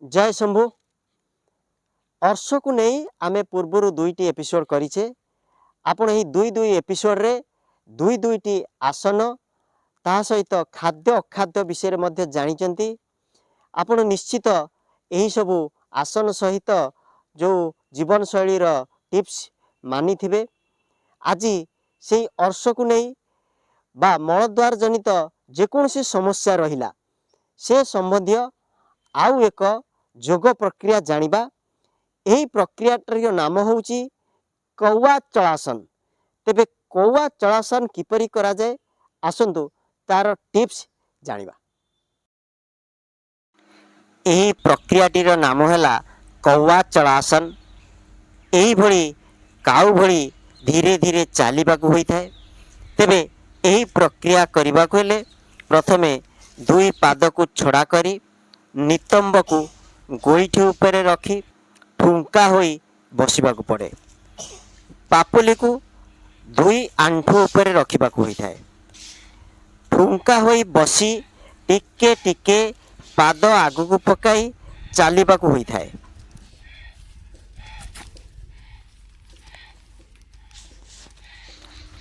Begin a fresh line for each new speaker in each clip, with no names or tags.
जय शंभु। अर्श को नहीं आमे पूर्वर दुईटी एपिसोड करिछे। आपण ही दुई दुई एपिसोड रे दुई दुईटी आसन ता सहित खाद्य अखाद्य विषय मध्ये जानिचंती। आपण निश्चित यही सबू आसन सहित जो जीवन शैली टिप्स मानी थिबे। आज से अर्श को नहीं बा मलद्वार जनित जेकोसी समस्या रहिला से संबंधी आउ एक जोग प्रक्रिया जानिबा। यही प्रक्रिया नाम होउची कौआ चलासन। तेबे कौआ चलासन किपरि करा जाए आसंतु तार टिप्स जानिबा। यही प्रक्रियाटीर नाम हैला कौआ चलासन। यही भली काउ भली धीरे धीरे चलिबाकू होइथाय। तेबे यही प्रक्रिया करिबाकू हेले प्रथमे दुई पाद को छड़ा करी नितंब को गोईठी उपरे रखी ठुंका होई बसिबाकू पड़े। पापुली को दुई आंठू उपरे रखिबाकू होइथाय। ठुंका होई बसी टिके टिके पाद आगू पकाई चलिबाकू होइथाय।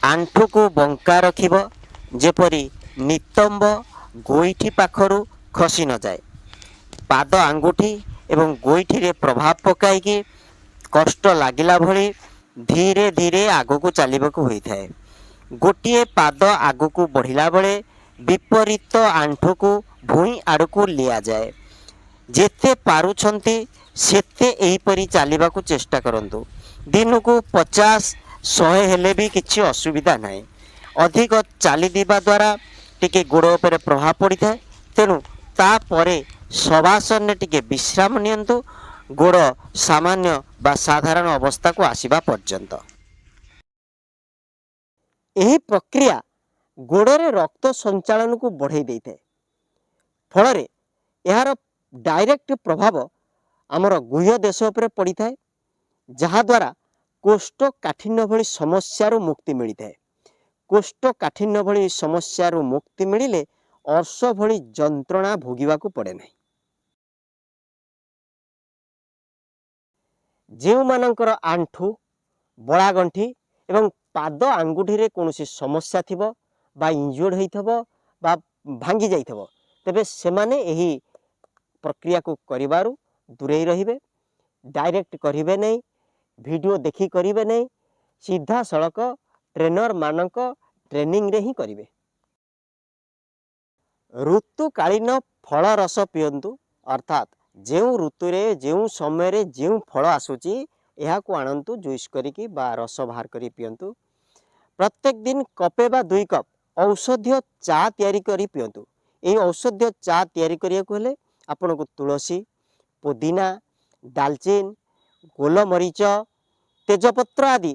आंठू को बंका रखिब जेपरी नितंब गोईठी पाखरु खसी न जाए। पाद आंगुठी एवं गोईठी रे प्रभाव पकाई कष्ट लागिला भली धीरे धीरे आगू को चलिबाकू होइथाय। गोटिए पाद आगू को बढ़िला बेले विपरीत आंठू को भूई आड़कू लिया जाए। जेते पारुछंती सेते एहीपरि चलिबाकू चेष्टा करंतु। दिन को 50-100 हेले भी किछि असुविधा नाही। अधिक चली दिबा द्वारा टिके गोड़ उपरे प्रभाव पड़ी थाए। तेणु तापरे शवासन टिके विश्राम नियंतु गोड़ सामान्य बा साधारण अवस्था को आसीबा पर्यंत। यही प्रक्रिया गोड़े रक्त संचालन को बढ़ाई देइथे। फल यार डायरेक्ट प्रभाव आमर गुह्य देश उपरे पड़ी थाए, जहा द्वारा कोष्ठकाठिन्य भली समस्या मुक्ति मिलता है। कोष्ठकाठिन्य भली समस्या मुक्ति मिलिले अर्श भली जंत्रणा भोगिबा को पड़े नहीं। जेउ मानकर आंठू बड़ागंठी एवं पाद आंगुठी रे कोनोसी समस्या थिबो बा इंजुर्ड होइथबो बा भांगी जाइथबो, तेबे सेमाने एही प्रक्रिया को करिबारु दूरे रहिबे। डायरेक्ट करिबे नहीं, वीडियो देखी करिबे नहीं, सीधा सड़क ट्रेनर मानक ट्रेनिंग रे ही करिबे। ऋतुकालीन फल रस पियंतु, अर्थात जेउ ऋतु रे जेउ समय रे जेउ फल आसुची एहा को आनंतु जुइस करिकी बा रस बाहर करी पियंतु। प्रत्येक दिन कपे बा 2 कप औषधीय चा तैयारी करी पियंतु। एही औषधीय चा तैयारी करिया को हेले आपन को तुलसी, पुदीना, दालचीन, गोलमरीच, तेजपत्र आदि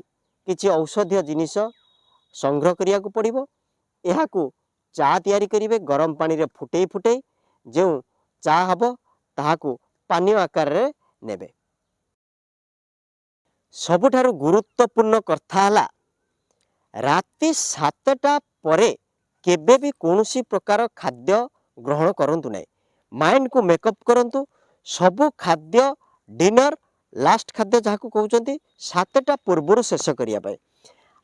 किछि औषधीय जिनिस संग्रह करिया को पड़िबो। एहा को चा तैयारी करिवे गरम पानी रे फुटेई फुटेई जेउ चा हबो ताहाकू पानी आकार रे नेबे। सबुठारु गुरुत्वपूर्ण कथा हला राति 7टा परे केबे भी कोनोसी प्रकार खाद्य ग्रहण करंतु नै। माइंड को मेकअप करंतु। सबु खाद्य डिनर लास्ट खाद्य जहाँ को कहते 7टा पूर्वर शेष करने।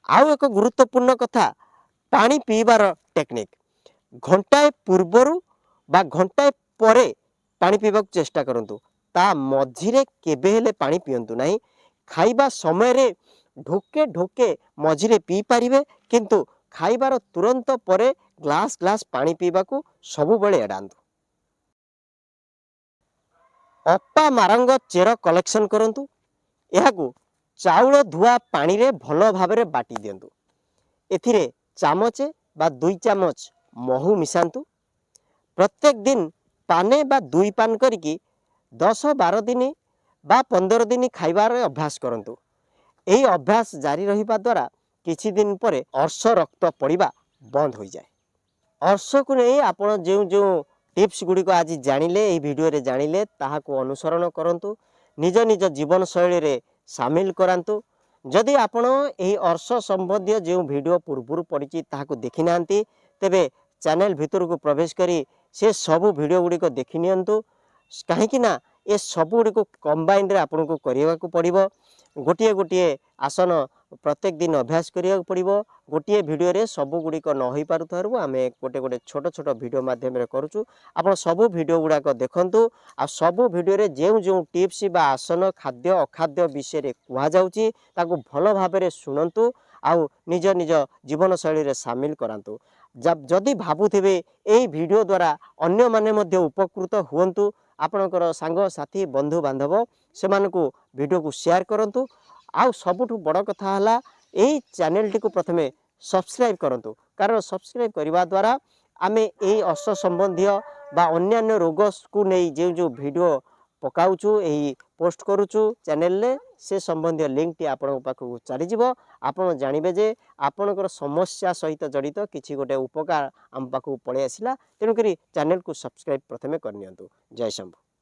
आउ एक गुरुत्वपूर्ण कथा पानी पीबार टेक्निक। घंटाए पूर्वर बा घंटाए परे पानी पीबा चेष्टा करंतु। ता मझिरे केबे हेले पानी पियंतु नहीं। खाइबा समय रे ढोके ढोके मझिरे पी पारिबे, किंतु खाइबार तुरंत परे ग्लास ग्लास पानी पीबा को सबु बेले एडांतु। अप्पा मारंग चेर कलेक्शन करंतु। एहाकू चाउल धुआ पानी रे भलो भाबरे बाटी दियंतु। एथिरे चामचे बा 2 चामच महू मिसांतु। प्रत्येक दिन पाने बा 2 पान करिकी 10-12 दिन बा 15 दिन खाइबार अभ्यास करंतु। एही अभ्यास जारी रहिबा द्वारा किछि दिन परे अर्श रक्त पड़िबा बंद हो जाए। अर्श को नहीं आपण जो जो टिप्स गुड़िक आज जानिले, एही वीडियो रे जानिले ताहाको अनुसरण करंतु। निज निज जीवन शैली रे शामिल करांतु। जदि आपण एही अर्श संबंधी जो वीडियो पूर्व पड़ी ताहाको देखि नांती, तेबे चैनल भितर को प्रवेश करी से सबु वीडियो गुड़िक देखि नियंतु। कहीं ना ए सबुଗୁଡ଼ିକୁ कम्बाइंड आपको करने को पड़ो गोटे गोटे आसन प्रत्येक दिन अभ्यास करा पड़ो गोटे भिडियो रे सब गुड़िक न हो पार आम गोटे गोटे छोट छोट भिडियो मध्यम करुचु आप सब भिडियो गुड़ाक देखु आ सब भिडियो रे जो जो टिप्स बा आसन खाद्य अखाद्य विषय कहुच्छी भल भाव शुणु आउ निज निज जीवन शैली सामिल करातु जदि भावुवे यही भिडियो द्वारा अन्य माने मध्य उपकृत हुंतु आपणकर सांग साथी बंधु बांधव से भिडियो को शेयर करंतु आउ सबुठु बड़ कथा है यही चैनल टी को प्रथमे सब्सक्राइब करंतु कारण सब्सक्राइब करने द्वारा आमे यही अश संबंधी बा अन्यान्य रोग को नहीं जो जो भिडियो पकाउछु यही पोस्ट करुचु चैनल ले से संबंधी लिंक टी आपण पाखक चलीज आपण जानवे जे आपणकर समस्या सहित जड़ित किसी गोटे उपकार आम पाखक पलि आसला तेणुक चैनल को सब्सक्राइब प्रथमे करनियंतु। जय शंभु।